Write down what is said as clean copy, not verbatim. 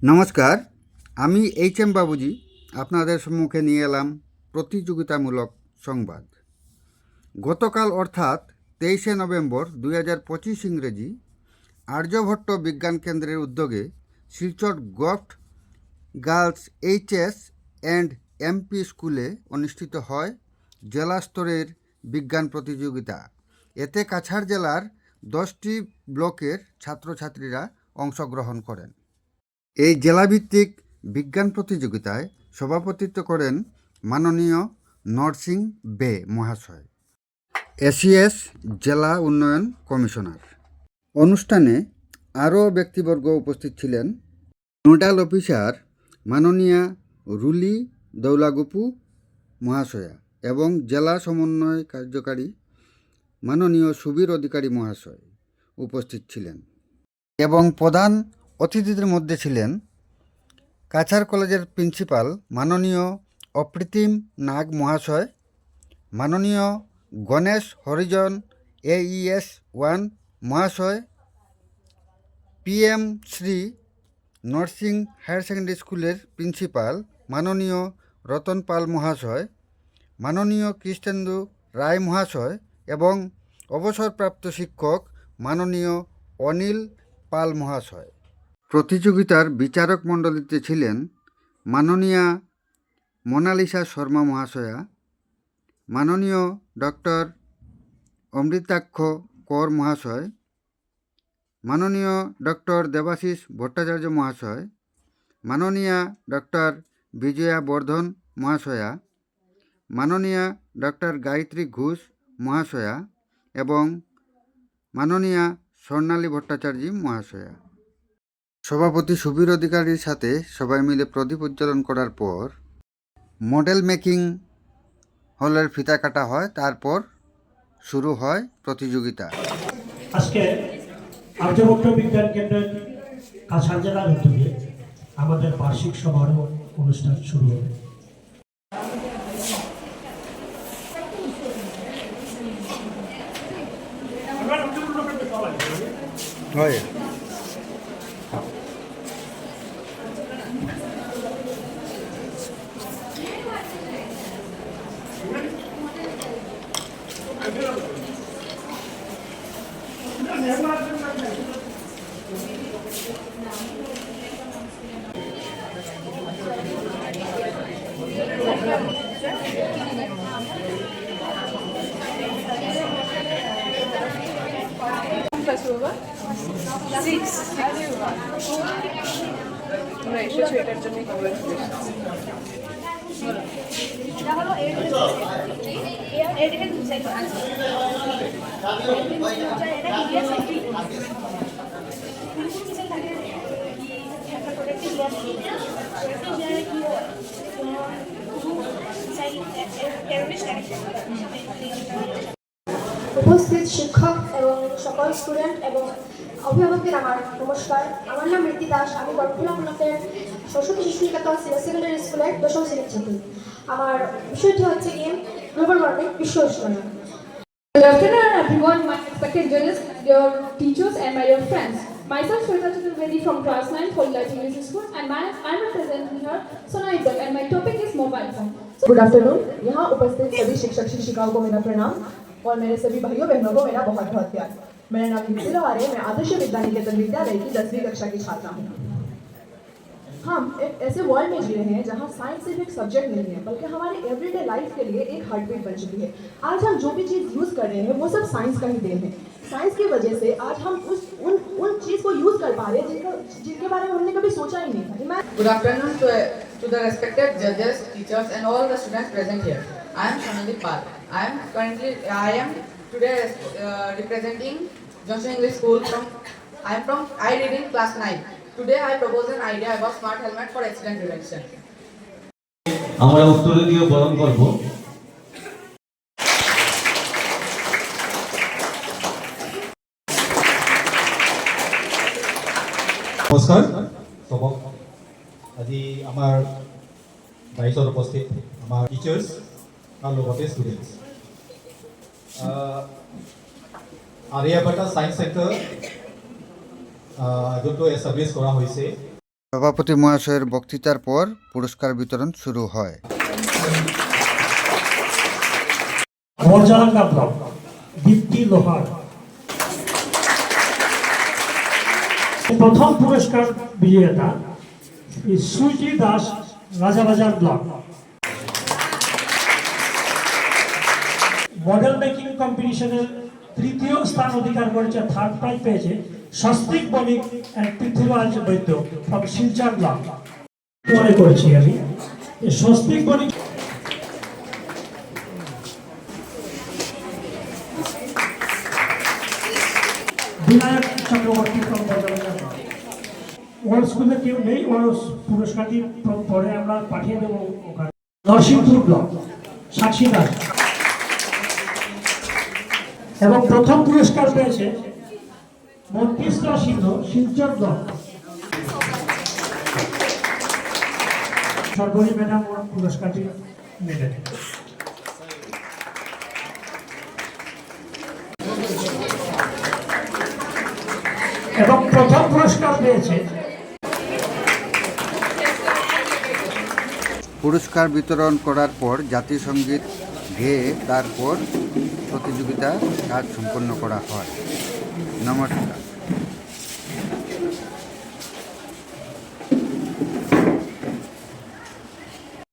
নমস্কার, আমি এইচ.এম. বাবুজি আপনাদের সম্মুখে নিয়ে এলাম প্রতিযোগিতামূলক সংবাদ। গতকাল অর্থাৎ 23শে নভেম্বর 2025 ইংরেজি আর্যভট্ট বিজ্ঞান কেন্দ্রের উদ্যোগে Silchar govt girls HS and MP স্কুলে অনুষ্ঠিত হয় জেলা স্তরের বিজ্ঞান প্রতিযোগিতা। এতে কাছাড় জেলার 10টি ব্লকের ছাত্রছাত্রীরা অংশগ্রহণ করেন। এই জেলাভিত্তিক বিজ্ঞান প্রতিযোগিতায় সভাপতিত্ব করেন মাননীয় নরসিং বে মহাশয়, এসিএস জেলা উন্নয়ন কমিশনার। অনুষ্ঠানে আরও ব্যক্তিবর্গ উপস্থিত ছিলেন নোডাল অফিসার মাননীয়া রুলি দৌলাগুপু মহাশয়া এবং জেলা সমন্বয় কার্যকারী মাননীয় সুবীর অধিকারী মহাশয় উপস্থিত ছিলেন এবং প্রধান অতিথিদের মধ্যে ছিলেন কাছাড় কলেজের প্রিন্সিপাল মাননীয় অপ্রতিম নাগ মহাশয়, মাননীয় গণেশ হরিজন AES 1 মহাশয়, PM Shri Narsingh higher secondary স্কুলের প্রিন্সিপাল মাননীয় রতন পাল মহাশয়, মাননীয় কৃষ্ণেন্দু রায় মহাশয় এবং অবসরপ্রাপ্ত শিক্ষক মাননীয় অনিল পাল মহাশয়। প্রতিযোগিতার বিচারক মণ্ডলীতে ছিলেন মাননীয়া মোনালিসা শর্মা মহাশয়া, মাননীয় ডক্টর অমৃতাক্ষ কর মহাশয়, মাননীয় ডক্টর দেবাশিস ভট্টাচার্য মহাশয়, মাননীয়া ডক্টর বিজয়া বর্ধন মহাশয়া, মাননীয়া ডক্টর গায়ত্রী ঘোষ মহাশয়া এবং মাননীয়া স্বর্ণালী ভট্টাচার্য মহাশয়া। সভাপতি সুবীর অধিকারীর সাথে সবাই মিলে প্রদীপ উজ্জ্বলন করার পর মডেল মেকিং হলের ফিতা কাটা হয়, তারপর শুরু হয় প্রতিযোগিতা। আজকে আর্যভট্ট বিজ্ঞান কেন্দ্রের কাছাড় জেলার উদ্যোগে আমাদের বার্ষিক সমারোহ অনুষ্ঠান শুরু হবে। হয় তোমরা এসেছো এটার জন্যই উপস্থিত শিক্ষক এবং সকল স্টুডেন্ট এবং অভিভাবকদের আমার নমস্কার। আমার নাম রীতি দাস। আমি বরফুলা ব্লকের সরস্বতী শিশু নিকেতন সিনিয়র সেকেন্ডারি স্কুলের 10ম শ্রেণীর ছাত্রী। আমার বিষয়টি হচ্ছে গিয়ে গ্লোবাল ওয়ার্মিং, বিশ্ব উষ্ণায়ন। Good afternoon, everyone. My respected judges, dear teachers, and my dear friends. Myself, Shweta Chaturvedi from class 9, Holila Junior School, and I'm representing here Sonaipur, and my topic is mobile phone. Good afternoon. यहाँ उपस्थित सभी शिक्षक शिक्षिकाओं को मेरा प्रणाम और मेरे सभी भाइयों बहनों को मेरा बहुत बहुत प्यार। मेरा नाम युक्ति लोहारे, मैं आदर्श विद्या निकेतन विद्यालय की 10वीं कक्षा की छात्रा हूँ। हम एक ऐसे वर्ल्ड में जी रहे हैं जहाँ साइंस सिर्फ एक सब्जेक्ट नहीं है, बल्कि हमारे एवरीडे लाइफ के लिए एक हार्ट बीट बन चुकी है। आज हम जो भी चीज़ यूज़ कर रहे हैं वो सब साइंस का ही देन है। साइंस की वजह से आज हम उन चीज़ को यूज़ कर पा रहे हैं जिनके बारे में हमने कभी सोचा ही नहीं था। Good afternoon to the respected judges, teachers, and all the students present here. I am Sonali Pal. I am today representing Joshua English School I read in class 9. Today I propose an idea about smart helmet for accident prevention. আমরা উত্তরীয় বরণ করব। নমস্কাৰ সবক। আজি আমাৰ বাইছত উপস্থিত আমাৰ টিচাৰ্ছ আৰু লগতে ষ্টুডেণ্টছ। আৰ্যভট্ট সায়েন্স চেণ্টাৰ যোনটো এষ্টাব্লিছ কৰা হৈছে সভাপতি মহাশয়ের বক্তৃতার পর পুরস্কার বিতরণ শুরু হয়। মর্যাদা ব্লক দীপ্তি লোহার প্রথম পুরস্কার বিজেতা Suji Das Rajabazar block. Model making কম্পিটিশনের তৃতীয় স্থান অধিকার করেছে, থার্ড প্রাইজ পেয়েছে Swastik Banik and Prithviraj Baidya from Silchar block. মনে করেছি আমি স্বস্তিক বণিক বিনায়ক চক্রবর্তী ফ্রম বর্ধমান। ওর স্কুলে কেউ নেই, ওর পুরস্কারটি পরে আমরা পাঠিয়ে দেবো ওখানে। নরসিংপুর ব্লক সাক্ষী দাস এবং প্রথম পুরস্কার পেয়েছে মন্ত্রিস্তা সিংহ শিলচর ব্লক। সর্বরী ম্যাডাম ওর পুরস্কারটি নেবেন। এবং প্রথম পুরস্কার পেয়েছে পুরস্কার বিতরণ করার পর জাতীয় সঙ্গীত গেয়ে তারপর প্রতিযোগিতা কাজ সম্পন্ন করা হয়। নমস্কার।